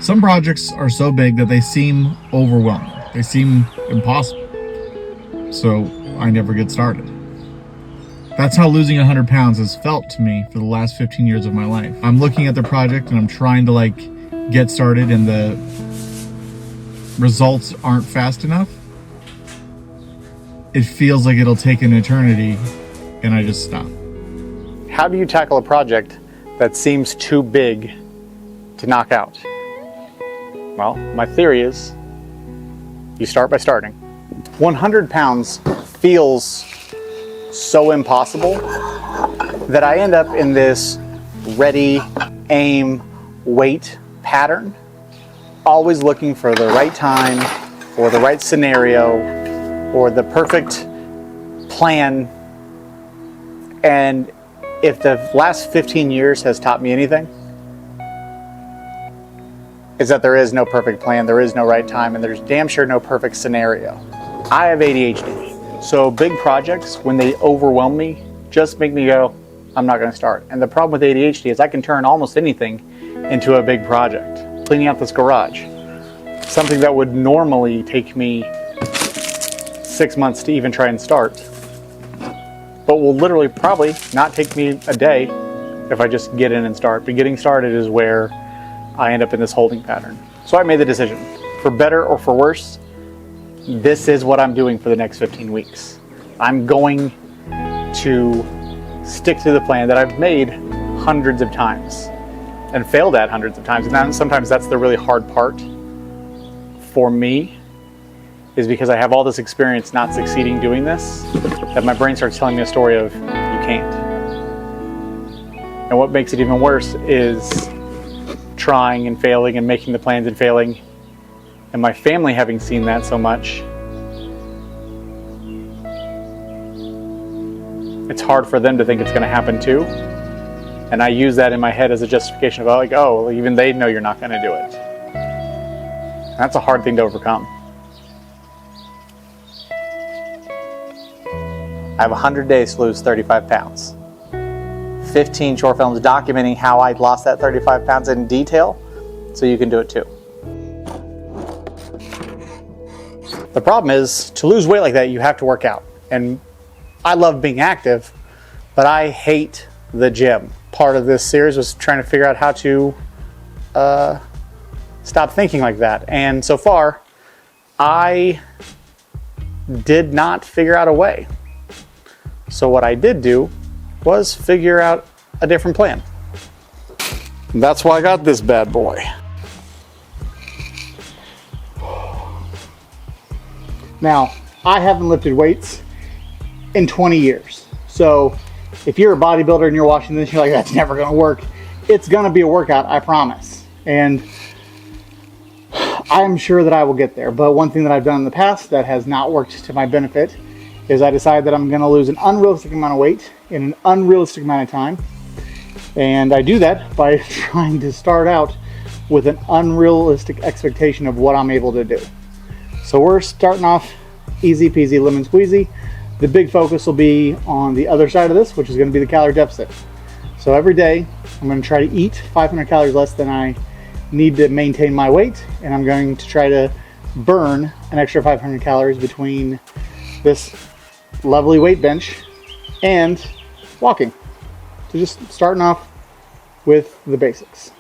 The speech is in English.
Some projects are so big that they seem overwhelming. They seem impossible. So I never get started. That's how losing 100 pounds has felt to me for the last 15 years of my life. I'm looking at the project and I'm trying to get started, and the results aren't fast enough. It feels like it'll take an eternity, and I just stop. How do you tackle a project that seems too big to knock out? Well, my theory is you start by starting. 100 pounds feels so impossible that I end up in this ready, aim, wait pattern, always looking for the right time or the right scenario or the perfect plan. And if the last 15 years has taught me anything, is that there is no perfect plan, there is no right time, and there's damn sure no perfect scenario. I have ADHD, so big projects, when they overwhelm me, just make me go, I'm not gonna start. And the problem with ADHD is I can turn almost anything into a big project. Cleaning out this garage, something that would normally take me 6 months to even try and start, but will literally probably not take me a day if I just get in and start. But getting started is where I end up in this holding pattern. So I made the decision, for better or for worse, this is what I'm doing for the next 15 weeks. I'm going to stick to the plan that I've made hundreds of times and failed at hundreds of times. And sometimes that's the really hard part for me, is because I have all this experience not succeeding doing this, that my brain starts telling me a story of, you can't. And what makes it even worse is trying and failing and making the plans and failing, and my family having seen that so much, it's hard for them to think it's going to happen too. And I use that in my head as a justification of well, even they know you're not going to do it. And that's a hard thing to overcome. I have 100 days to lose 35 pounds. 15 short films documenting how I lost that 35 pounds in detail, so you can do it too. The problem is, to lose weight like that, you have to work out. And I love being active, but I hate the gym. Part of this series was trying to figure out how to stop thinking like that. And so far, I did not figure out a way. So what I did do was figure out a different plan. And that's why I got this bad boy. Now, I haven't lifted weights in 20 years. So if you're a bodybuilder and you're watching this, you're like, that's never gonna work. It's gonna be a workout, I promise. And I'm sure that I will get there. But one thing that I've done in the past that has not worked to my benefit is I decided that I'm gonna lose an unrealistic amount of weight in an unrealistic amount of time. And I do that by trying to start out with an unrealistic expectation of what I'm able to do. So we're starting off easy peasy lemon squeezy. The big focus will be on the other side of this, which is gonna be the calorie deficit. So every day I'm gonna try to eat 500 calories less than I need to maintain my weight. And I'm going to try to burn an extra 500 calories between this lovely weight bench and walking. So just starting off with the basics.